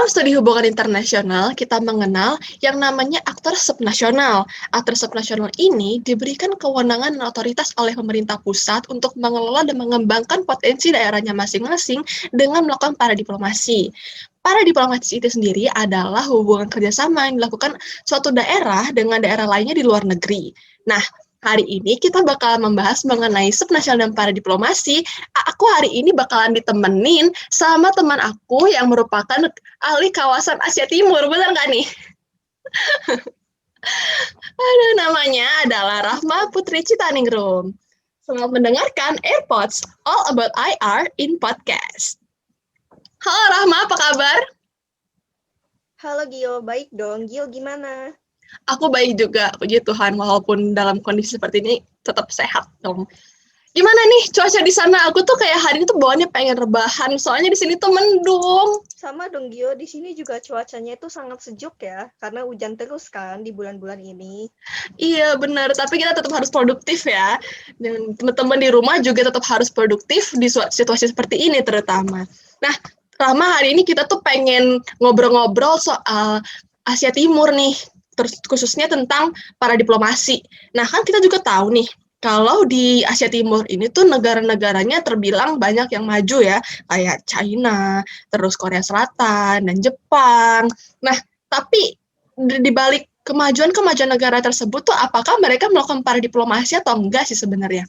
Dalam studi hubungan internasional, kita mengenal yang namanya aktor subnasional. Aktor subnasional ini diberikan kewenangan dan otoritas oleh pemerintah pusat untuk mengelola dan mengembangkan potensi daerahnya masing-masing dengan melakukan para diplomasi. Para diplomasi itu sendiri adalah hubungan kerjasama yang dilakukan suatu daerah dengan daerah lainnya di luar negeri. Nah, hari ini kita bakal membahas mengenai subnasional dan para diplomasi. Aku hari ini bakalan ditemenin sama teman aku yang merupakan ahli kawasan Asia Timur, benar nggak nih? Aduh, namanya adalah Rahma Putri Citaningrum. Selamat mendengarkan AirPods All About IR in Podcast. Halo Rahma, apa kabar? Halo Gio, baik dong. Gio gimana? Aku baik juga, puji Tuhan, walaupun dalam kondisi seperti ini tetap sehat dong. Gimana nih cuaca di sana? Aku tuh kayak hari ini tuh bawaannya pengen rebahan, soalnya di sini tuh mendung. Sama dong Gio, di sini juga cuacanya itu sangat sejuk ya, karena hujan terus kan di bulan-bulan ini. Iya benar, tapi kita tetap harus produktif ya. Dan teman-teman di rumah juga tetap harus produktif di situasi seperti ini terutama. Nah, Rama, hari ini kita tuh pengen ngobrol-ngobrol soal Asia Timur nih, terus khususnya tentang para diplomasi. Nah, kan kita juga tahu nih, kalau di Asia Timur ini tuh negara-negaranya terbilang banyak yang maju ya, kayak China, terus Korea Selatan, dan Jepang. Nah, tapi di balik kemajuan negara tersebut tuh apakah mereka melakukan para diplomasi atau enggak sih sebenarnya?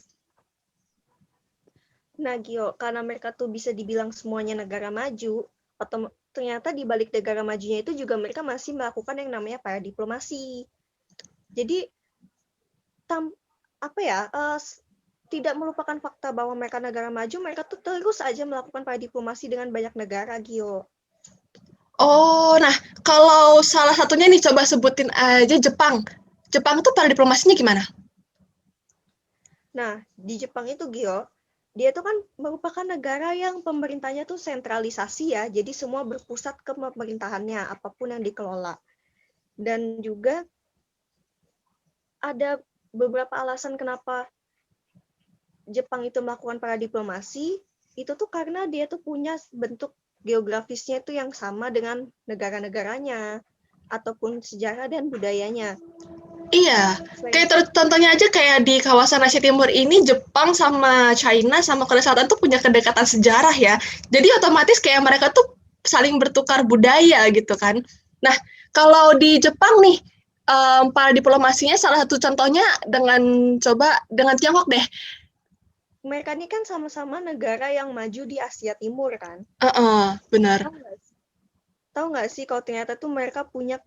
Nah Gio, karena mereka tuh bisa dibilang semuanya negara maju, atau ternyata di balik negara majunya itu juga mereka masih melakukan yang namanya para diplomasi. Jadi, tidak melupakan fakta bahwa mereka negara maju, mereka tuh terus aja melakukan para diplomasi dengan banyak negara, Gio. Oh, nah kalau salah satunya nih coba sebutin aja Jepang. Jepang tuh para diplomasinya gimana? Nah, di Jepang itu, Gio, dia tuh kan merupakan negara yang pemerintahnya tuh sentralisasi ya, jadi semua berpusat ke pemerintahannya, apapun yang dikelola. Dan juga ada beberapa alasan kenapa Jepang itu melakukan para diplomasi, itu tuh karena dia tuh punya bentuk geografisnya itu yang sama dengan negara-negaranya, ataupun sejarah dan budayanya. Iya, kayak contohnya aja kayak di kawasan Asia Timur ini Jepang sama China sama Korea Selatan tuh punya kedekatan sejarah ya. Jadi otomatis kayak mereka tuh saling bertukar budaya gitu kan. Nah, kalau di Jepang nih para diplomasinya salah satu contohnya dengan Tiongkok deh. Mereka ini kan sama-sama negara yang maju di Asia Timur kan. Benar. Tahu nggak sih kalau ternyata tuh mereka punya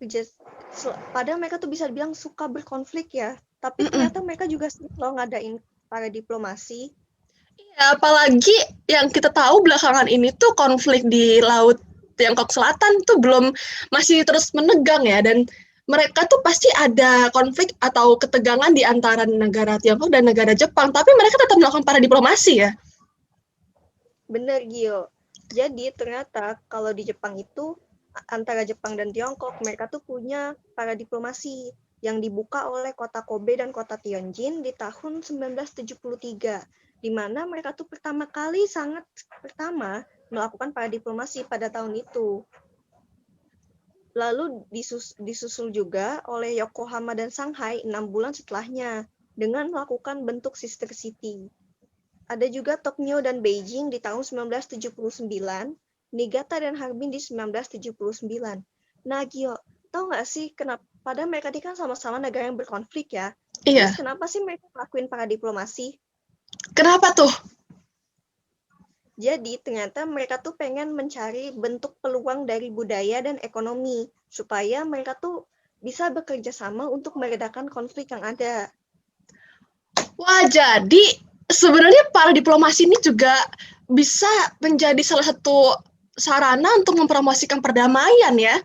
padahal mereka tuh bisa dibilang suka berkonflik ya, tapi ternyata mereka juga loh ngadain para diplomasi. Ya, apalagi yang kita tahu belakangan ini tuh konflik di Laut Tiongkok Selatan tuh masih terus menegang ya, dan mereka tuh pasti ada konflik atau ketegangan di antara negara Tiongkok dan negara Jepang, tapi mereka tetap melakukan para diplomasi ya. Bener Gio. Jadi ternyata kalau di Jepang itu antara Jepang dan Tiongkok mereka tuh punya para diplomasi yang dibuka oleh kota Kobe dan kota Tianjin di tahun 1973, di mana mereka tuh sangat pertama melakukan para diplomasi pada tahun itu. Lalu disusul juga oleh Yokohama dan Shanghai 6 bulan setelahnya dengan melakukan bentuk sister city. Ada juga Tokyo dan Beijing di tahun 1979, Niigata dan Harbin di 1979. Nah, Gio, tahu nggak sih kenapa? Padahal mereka ini kan sama-sama negara yang berkonflik ya. Iya. Terus kenapa sih mereka ngelakuin para diplomasi? Kenapa tuh? Jadi ternyata mereka tuh pengen mencari bentuk peluang dari budaya dan ekonomi supaya mereka tuh bisa bekerja sama untuk meredakan konflik yang ada. Wah, jadi sebenarnya para diplomasi ini juga bisa menjadi salah satu sarana untuk mempromosikan perdamaian ya,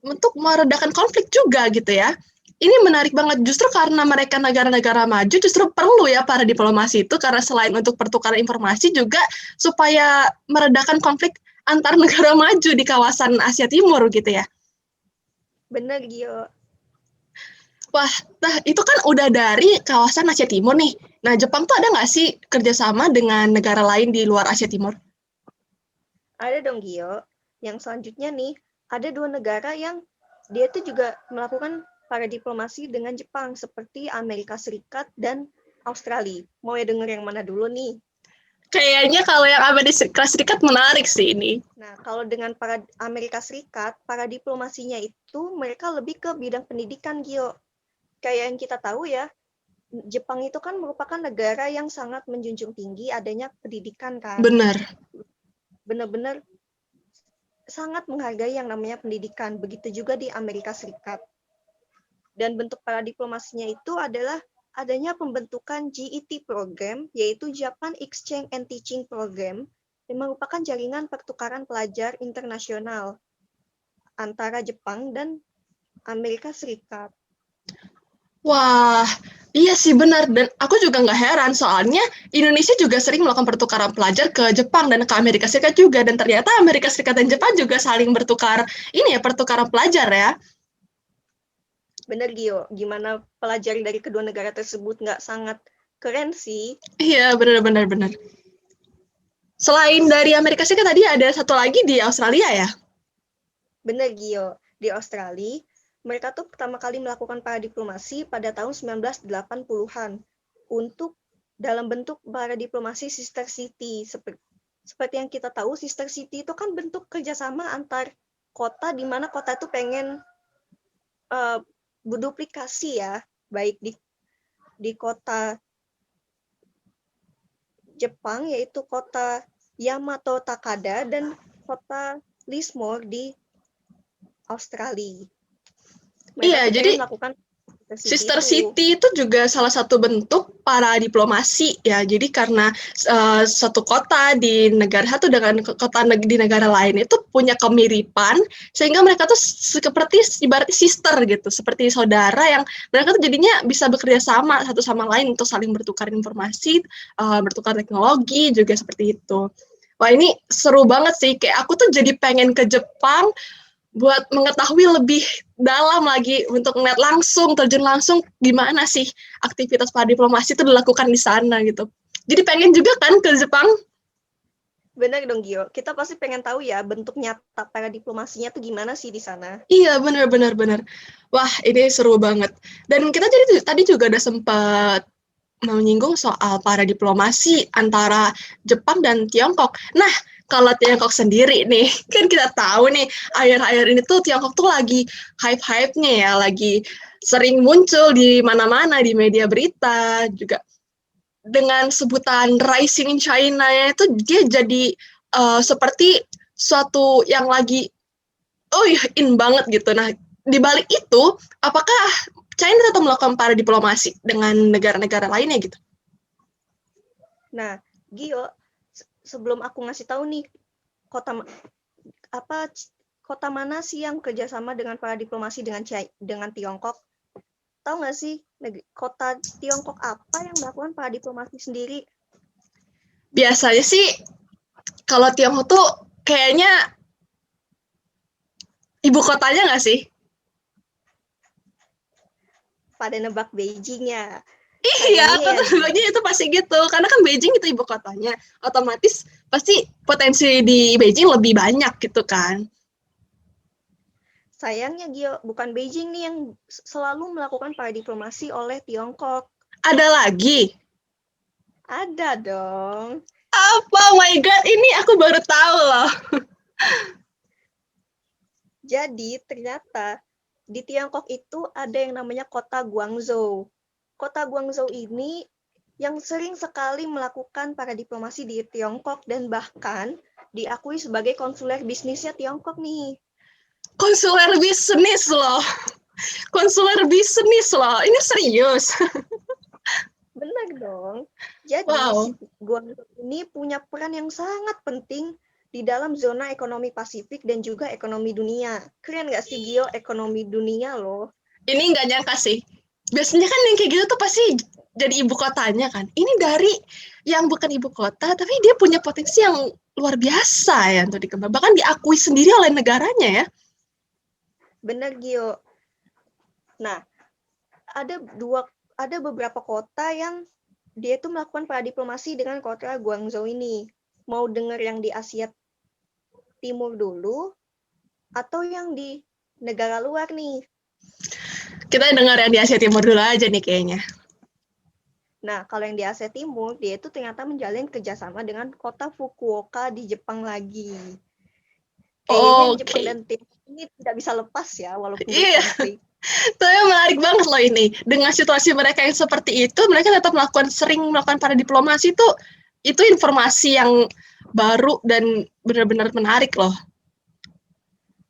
untuk meredakan konflik juga gitu ya. Ini menarik banget, justru karena mereka negara-negara maju justru perlu ya para diplomasi itu, karena selain untuk pertukaran informasi juga supaya meredakan konflik antar negara maju di kawasan Asia Timur gitu ya. Bener, Gio. Wah, nah itu kan udah dari kawasan Asia Timur nih. Nah, Jepang tuh ada nggak sih kerjasama dengan negara lain di luar Asia Timur? Ada dong, Gio. Yang selanjutnya nih, ada 2 negara yang dia tuh juga melakukan para diplomasi dengan Jepang, seperti Amerika Serikat dan Australia. Mau ya denger yang mana dulu nih? Kayaknya kalau yang Amerika Serikat menarik sih ini. Nah, kalau dengan para Amerika Serikat, para diplomasinya itu mereka lebih ke bidang pendidikan, Gio. Kayak yang kita tahu ya, Jepang itu kan merupakan negara yang sangat menjunjung tinggi adanya pendidikan kan. Benar. Benar-benar sangat menghargai yang namanya pendidikan. Begitu juga di Amerika Serikat. Dan bentuk para diplomasinya itu adalah adanya pembentukan GET program, yaitu Japan Exchange and Teaching Program, yang merupakan jaringan pertukaran pelajar internasional antara Jepang dan Amerika Serikat. Wah, iya sih benar. Dan aku juga nggak heran, soalnya Indonesia juga sering melakukan pertukaran pelajar ke Jepang dan ke Amerika Serikat juga. Dan ternyata Amerika Serikat dan Jepang juga saling bertukar, ini ya, pertukaran pelajar ya. Bener, Gio. Gimana pelajar dari kedua negara tersebut nggak sangat keren sih? Iya, benar-benar benar. Selain dari Amerika Serikat tadi ada satu lagi di Australia ya? Bener, Gio. Di Australia, mereka tuh pertama kali melakukan para diplomasi pada tahun 1980-an untuk dalam bentuk para diplomasi sister city. Seperti yang kita tahu, sister city itu kan bentuk kerjasama antar kota, di mana kota itu pengen berduplikasi ya, baik di kota Jepang, yaitu kota Yamato Takada, dan kota Lismore di Australia. Mereka Iya, tuh jadi pengen melakukan Sister itu. City itu juga salah satu bentuk para diplomasi ya. Jadi karena satu kota di negara satu dengan kota di negara lain itu punya kemiripan, sehingga mereka tuh seperti ibarat sister gitu, seperti saudara yang mereka tuh jadinya bisa bekerja sama satu sama lain untuk saling bertukar informasi, bertukar teknologi juga seperti itu. Wah, ini seru banget sih. Kayak aku tuh jadi pengen ke Jepang buat mengetahui lebih dalam lagi untuk melihat langsung, terjun langsung gimana sih aktivitas para diplomasi itu dilakukan di sana gitu. Jadi pengen juga kan ke Jepang. Benar dong, Gio. Kita pasti pengen tahu ya bentuk nyata para diplomasinya tuh gimana sih di sana. Iya, benar-benar benar. Wah, ini seru banget. Dan kita jadi tadi juga udah sempat menyinggung soal para diplomasi antara Jepang dan Tiongkok. Nah, kalau Tiongkok sendiri nih, kan kita tahu nih, akhir-akhir ini tuh Tiongkok tuh lagi hype-hype-nya ya, lagi sering muncul di mana-mana, di media berita, juga dengan sebutan Rising in China itu dia jadi seperti suatu yang lagi, oh ya, in banget gitu. Nah, di balik itu, apakah China tetap melakukan para diplomasi dengan negara-negara lainnya gitu? Nah, Gio, sebelum aku ngasih tahu nih kota mana sih yang kerjasama dengan para diplomasi dengan Tiongkok? Tahu nggak sih kota Tiongkok apa yang melakukan para diplomasi sendiri? Biasanya sih kalau Tiongkok tuh kayaknya ibu kotanya nggak sih? Pada nebak Beijing ya. Iya, Sayangnya ya, kota itu pasti gitu. Karena kan Beijing itu ibu kotanya. Otomatis pasti potensi di Beijing lebih banyak gitu kan. sayangnya Gio, bukan Beijing nih yang selalu melakukan para diplomasi oleh Tiongkok. Ada lagi? Ada dong. Apa? Oh my God, ini aku baru tahu loh. Jadi ternyata di Tiongkok itu ada yang namanya kota Guangzhou. Kota Guangzhou ini yang sering sekali melakukan para diplomasi di Tiongkok dan bahkan diakui sebagai konsuler bisnisnya Tiongkok nih. Konsuler bisnis loh. Konsuler bisnis loh. Ini serius. Benar dong. Jadi Wow. Guangzhou ini punya peran yang sangat penting di dalam zona ekonomi Pasifik dan juga ekonomi dunia. Keren nggak sih Gio, ekonomi dunia loh. Ini nggak nyangka sih. Biasanya kan yang kayak gitu tuh pasti jadi ibu kotanya kan. Ini dari yang bukan ibu kota, tapi dia punya potensi yang luar biasa ya untuk dikembang. Bahkan diakui sendiri oleh negaranya ya. Benar Gio. Nah, ada beberapa kota yang dia itu melakukan para diplomasi dengan kota Guangzhou ini. Mau dengar yang di Asia Timur dulu atau yang di negara luar nih? Kita dengar yang di Asia Timur dulu aja nih kayaknya. Nah, kalau yang di Asia Timur, dia itu ternyata menjalin kerjasama dengan kota Fukuoka di Jepang lagi. Kayaknya Jepang dan Tiongkok ini tidak bisa lepas ya, walaupun berkonflik. Itu yang menarik banget loh ini. Dengan situasi mereka yang seperti itu, mereka tetap sering melakukan para diplomasi itu informasi yang baru dan benar-benar menarik loh.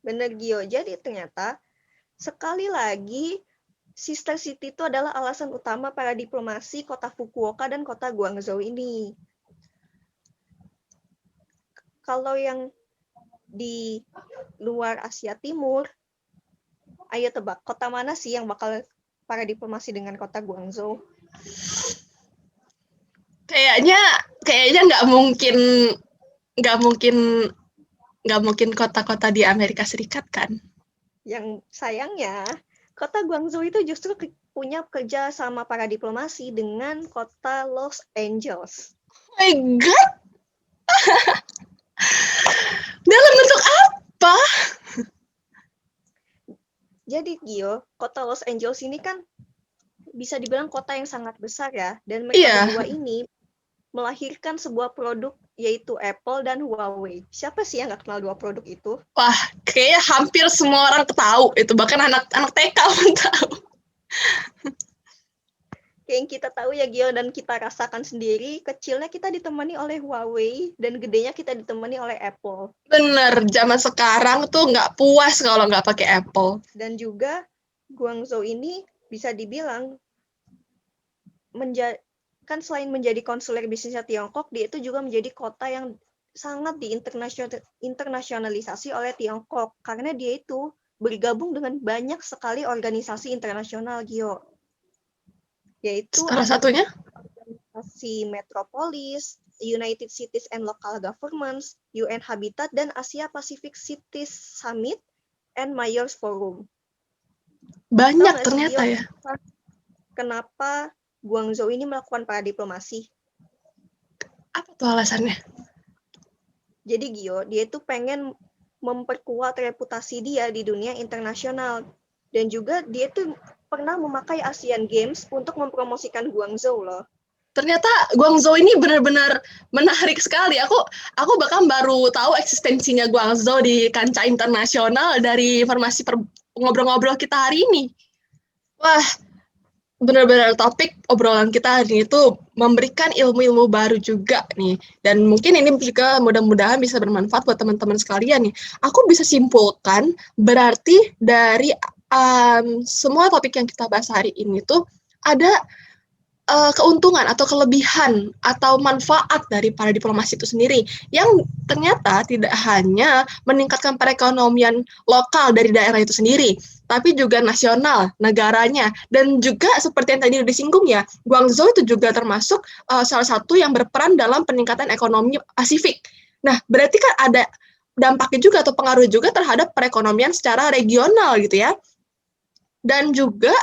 Bener, Gio. Jadi ternyata sekali lagi Sister City itu adalah alasan utama para diplomasi kota Fukuoka dan kota Guangzhou ini. Kalau yang di luar Asia Timur, ayo tebak, kota mana sih yang bakal para diplomasi dengan kota Guangzhou? Kayaknya nggak mungkin kota-kota di Amerika Serikat kan? Yang sayangnya, kota Guangzhou itu justru punya kerja sama para diplomasi dengan kota Los Angeles. Oh my God! Dalam bentuk apa? Jadi, Gio, kota Los Angeles ini kan bisa dibilang kota yang sangat besar ya, dan mereka berdua ini melahirkan sebuah produk yaitu Apple dan Huawei. Siapa sih yang nggak kenal dua produk itu? Wah, kayaknya hampir semua orang tahu itu, bahkan anak TK pun tahu. Kayak yang kita tahu ya, Gio, dan kita rasakan sendiri, kecilnya kita ditemani oleh Huawei, dan gedenya kita ditemani oleh Apple. Bener, zaman sekarang tuh nggak puas kalau nggak pakai Apple. Dan juga Guangzhou ini bisa dibilang kan selain menjadi konsuler bisnisnya Tiongkok, dia itu juga menjadi kota yang sangat diinternasionalisasi oleh Tiongkok, karena dia itu bergabung dengan banyak sekali organisasi internasional, Gio. Yaitu salah satunya organisasi Metropolis, United Cities and Local Governments, UN Habitat, dan Asia Pacific Cities Summit and Mayors Forum. Banyak ternyata ya. Kenapa Guangzhou ini melakukan para diplomasi? Apa tuh alasannya? Jadi Gio, dia itu pengen memperkuat reputasi dia di dunia internasional. Dan juga dia itu pernah memakai Asian Games untuk mempromosikan Guangzhou loh. Ternyata Guangzhou ini benar-benar menarik sekali. Aku bahkan baru tahu eksistensinya Guangzhou di kancah internasional dari informasi ngobrol-ngobrol kita hari ini. Wah, benar-benar topik obrolan kita hari ini itu memberikan ilmu-ilmu baru juga nih. Dan mungkin ini juga mudah-mudahan bisa bermanfaat buat teman-teman sekalian nih. Aku bisa simpulkan berarti dari semua topik yang kita bahas hari ini tuh ada keuntungan atau kelebihan atau manfaat dari para diplomasi itu sendiri yang ternyata tidak hanya meningkatkan perekonomian lokal dari daerah itu sendiri, tapi juga nasional, negaranya, dan juga seperti yang tadi disinggung ya, Guangzhou itu juga termasuk salah satu yang berperan dalam peningkatan ekonomi Pasifik. Nah, berarti kan ada dampaknya juga atau pengaruh juga terhadap perekonomian secara regional gitu ya. Dan juga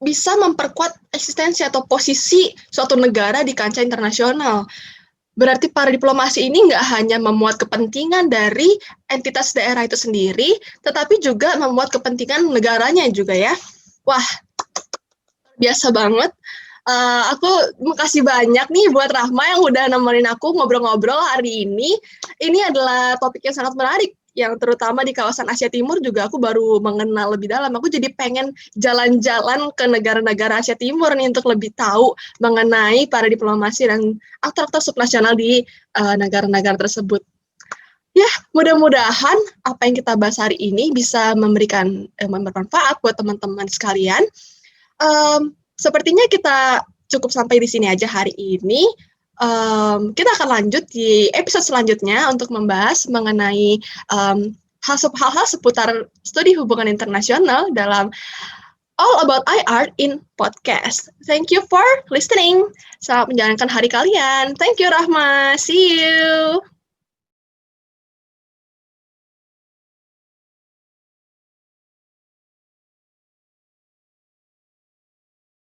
bisa memperkuat eksistensi atau posisi suatu negara di kancah internasional. Berarti para diplomasi ini nggak hanya memuat kepentingan dari entitas daerah itu sendiri, tetapi juga memuat kepentingan negaranya juga ya. Wah, biasa banget. Aku makasih banyak nih buat Rahma yang udah nemenin aku ngobrol-ngobrol hari ini. Ini adalah topik yang sangat menarik, yang terutama di kawasan Asia Timur juga aku baru mengenal lebih dalam. Aku jadi pengen jalan-jalan ke negara-negara Asia Timur nih untuk lebih tahu mengenai para diplomasi dan aktor-aktor subnasional di negara-negara tersebut. Ya, mudah-mudahan apa yang kita bahas hari ini bisa memberikan bermanfaat buat teman-teman sekalian. Sepertinya kita cukup sampai di sini aja hari ini. Kita akan lanjut di episode selanjutnya untuk membahas mengenai hal-hal seputar studi hubungan internasional dalam All About IR in Podcast. Thank you for listening. Selamat menjalankan hari kalian. Thank you, Rahma. See you.